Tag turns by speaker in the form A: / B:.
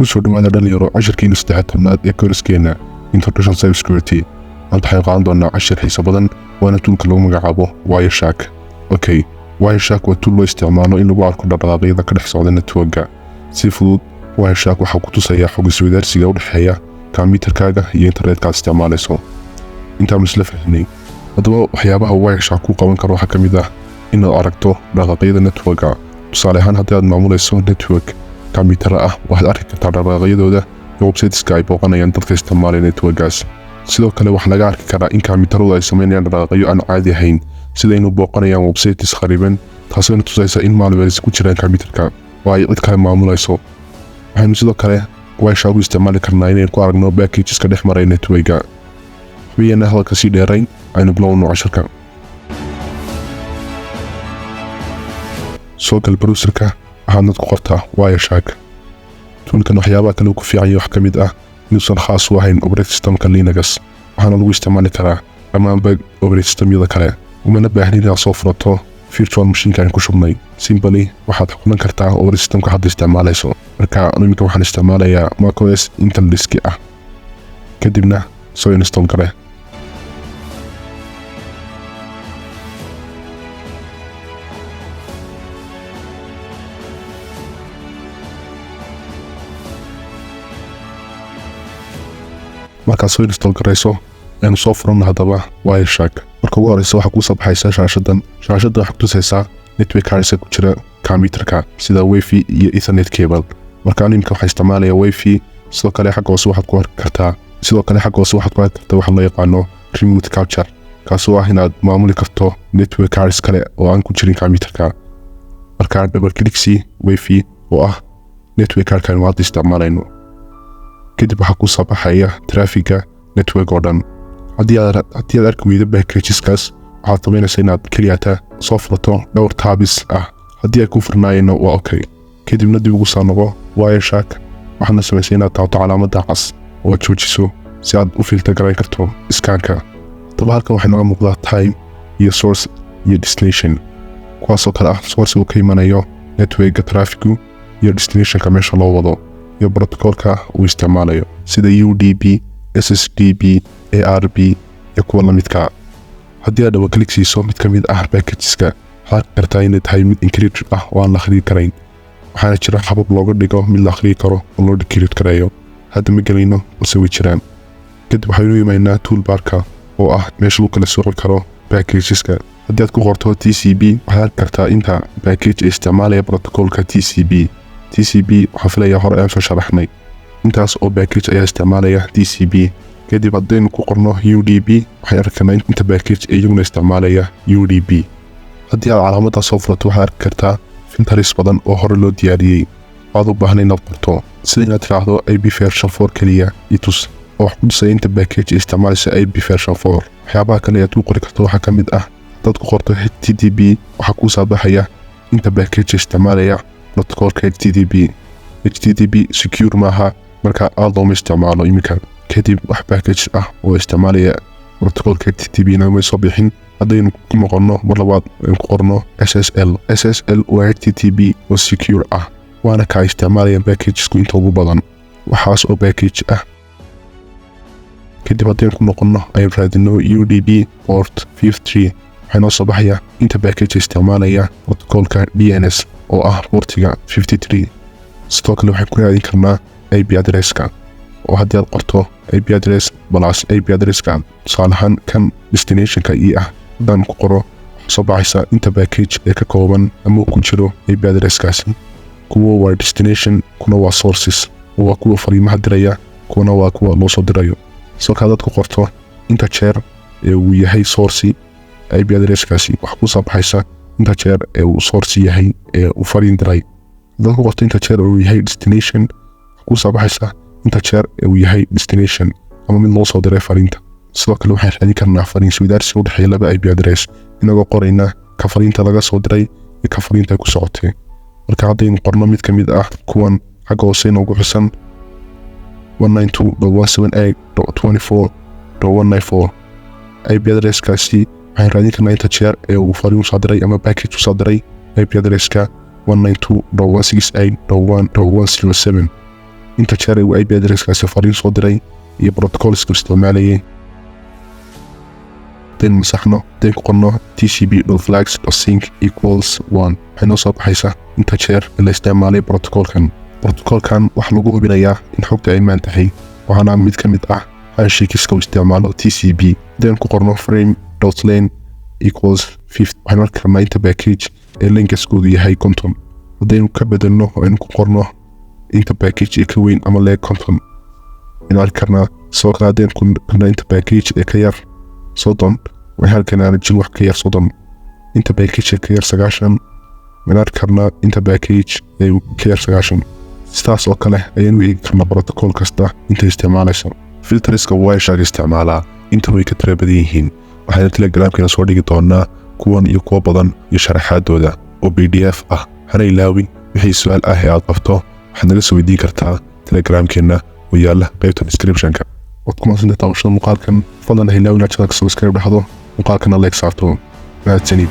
A: kusoo dhawaada dhalinyaro cashirkiina saddexaad ee kooraskeena Introduction to Cybersecurity. Maanta waxaan qaadan doonaa cashir xiiso badan waana toolka lagu magacaabo Wireshark. Okay, Wireshark waa tool loo isticmaalo in lagu arko dhaqdhaqaaqyada ka dhex socda network-ga. Si fudud, Wireshark waxa ku tusayaa xog isweydaarsiga u dhexeeya kombiyuutarkaaga iyo internetka aad isticmaalayso. Intaan isla fahnay, haddaba waxyaabaha Wireshark ku qaban karo waxaa ka mid ah inaad aragto dhaqdhaqaaqyada network-ga. Tusaale ahaan, haddii aad maamulayso network kombiyuutar ah, waxaad arki kartaa dhaqdhaqaaqyadooda iyo websiteska ay booqanayaan dadka isticmaalaya network-gaas. sidoo kale waxaa laga arki karaa in kombiyuutaradu ay sameynayaan dhaqdhaqaaqyo aan caadi ahayn, sida inuu booqanayaan websites khariban, taasoo tusaysa in malwares ku jiraan kombiyuutarka oo ay cid kale maamulayso. waxaynu sidoo kale Wireshark u isticmaali karnaa inaynu ku aragno packageska dhex maraya network-ga. waxbayna halka sii dheerayn aynu bilowno cashirka. soo gal browserka waxaadna ku qortaa Wireshark. toolkan waxyaabaha kale uu ku fiican yahay wax ka mid ah inuusan khaas u ahayn operating systemka Linux, waxaana lagu isticmaali karaa dhammaanba operating systemyada kale. umana baahnin inaad soo furato virtual machine aan ku shubnay. Simply waxaad xukuman kartaa operating systemka hadda isticmaalayso. marka iminka waxaan isticmaalayaa macOS Intel disk ah, kadibna soo install gare. markaad soo install garayso aynu soo furano haddaba Wireshark. marka ugu horeysa waxaa kuu soo baxaysa shaashadan waxaa ku tusaysaa network cards ku jira kombiyuutarka sida Wi-Fi iyo Ethernet cable. marka animka waxaa isticmaalaya Wi-Fi. sidoo kale xagga hoose waxaad ku arki kartaa waxa loo yaqaano remote capture, kaasoo ah inaad maamuli karto network cards kale oo aan ku jirin kombiyuutarka. marka double click Wi-Fi oo ah network card kan waad isticmaalayno. kadib waxaa ku soo baxaya traffic-ga network oo dhan. haddii aad arki weydo packageskaas, waxaad samaynaysaa inaad keliyata soo furato dhowr tabs ah. haddii ay ku furnaayeenna waa okay. kadibna dib ugu soo noqo Wireshark. waxaadna samaysay inaad taabato calaamadda cas oo aad joojiso si aad u filter garayn karto iskaanka. haddaba halkan waxay nooga muuqdaa time iyo source iyo destination, kuwaasoo kale ah source uu ka imanayo network-ga traffic-gu iyo destinationka meesha loo wado iyo protocolka uu isticmaalayo sida UDP, SSDP, ARP iyo kuwa la midka. haddii aad double click siiso mid ka mid ah packageska, waxaad kartaa inay tahay mid encrypted ah oo aan la akhriyi karayn. waxaana jira habab looga dhigo mid la akhriyi karo oo loo decrypt karayo. hadda ma gelayno balse way jiraan. kadib waxaynu imaynaa toolbarka oo ah meesha lagu kala sooci karo packageska. haddii aad ku qorto TCP, waxaad arki kartaa inta package ee isticmaalaya protocolka TCP waxaa filayaa hore aan soo sharaxnay. intaas oo package ayaa isticmaalaya TCP. kadib haddaynu ku qorno UDP, waxay arkaynaa inta package ee iyaguna isticmaalaya UDP. haddii aad calaamadda soo furato, waxaad arki kartaa filters badan oo hore loo diyaariyey. waad u baahnay inaad qorto sida inaad tiraahdo IP version 4 keliya itus oo wax ku tusaya inta package ee isticmaalaysa IP version 4. waxyaabaha kale aad ku qori karto waxaa ka mid ah haddaad ku qorto HTTP, waxaa kuu soo baxaya inta package isticmaalaya protocolka HTTP secure maaha, marka aad looma isticmaalo iminka. kadib wax package ah oo isticmaalaya protocolka HTTP nama soo bixin. haddaynu ku noqonno mar labaad aynu ku qorno SSL waa HTTP oo secure ah, waana ka isticmaalaya packagesku inta ugu badan waxaas oo package ah. kadib haddaynu ku noqonno aynu raadino UDP port 53, waxaa noo soo baxaya inta package isticmaalaya protocolka DNS oo ah portiga 53. sidoo kale waxaan ku raadin karnaa IP addresska, oo haddii aad qorto IP address plus IP addresska tusaale ahaan kan destinationka ah, haddaan ku qoro waxaa soo baxaysa inta package ee ka kooban ama ku jiro IP addresskaasi. kuwa waa destination, kuna waa sources oo waa kuwa fariimaha diraya, kuna waa kuwa loo soo dirayo. sidoo kale haddaad ku qorto inta jeer ee uu yahay source IP addresskaasi, waxaa ku soo baxaysa inta jeer ee uu source yahay ee uu fariin diray. haddaad ku qorto inta jeer uu yahay destination, waxaa ku soo baxaysa inta jeer ee uu yahay destination ama mid loo soo diray fariinta. sidoo kale waxaan raadin karnaa fariin isweydaarsi u dhexeeya laba IP address inagoo qorayna ka fariinta laga soo diray iyo ka fariinta ku socotay. marka haddaynu qorno mid ka mid ah kuwan xagga hoose inoogu xusan 192.168.24.194 IP addresskaasi, waxaan raadin karnaa inta jeer ee uu fariin u soo diray ama package u soo diray IP addresska 192.168.1.107. inta jeer uu IP addresskaasi fariin soo diray iyo protocolska isticmaalayay. hadaynu masaxno hadaynu ku qorno tcp.flags.sync equals 1 waxay noo soo baxaysaa inta jeer la isticmaalay protocolkan waxa lagu hubinayaa in xogta ay maan tahay waxaana mid ka mid ah handshake-iska uu isticmaalo TCP. hadaynu ku qorno frame.len equals 50 waxaynu arki karnaa inta package ee linkskoodu yahay 50. hadaynu ka bedelno oo aynu ku qorno inta package ee ka weyn ama leeg 50 waxaynu arki karnaa soo kale hadaynu ku qorno inta package ee ka yar 30 waxay halkan jil wax ka yar 30 inta package ee ka yar 90 waxaynu arki karnaa inta package ee ka yar 90. sidaas oo kale ayaynu eegi karnaa protocol kasta inta isticmaalayso. filterska Wireshark isticmaalaa inta way ka tira badan yihiin waxayna Telegramkeena soo dhigi doonaa kuwan iyo kuwa badan iyo sharaxaadooda oo PDF ah. hana ilaawin wixii su'aal ah ee aad qabto waxaad naga soo weydiin kartaa Telegramkeena oo yaala qaybta description-ka. waad ku mahadsantahay daawashada muuqaalkan. fadlan ha ilaawin inaad channelka subscribe dhahdo muuqaalkana like saarto. mahadsanid.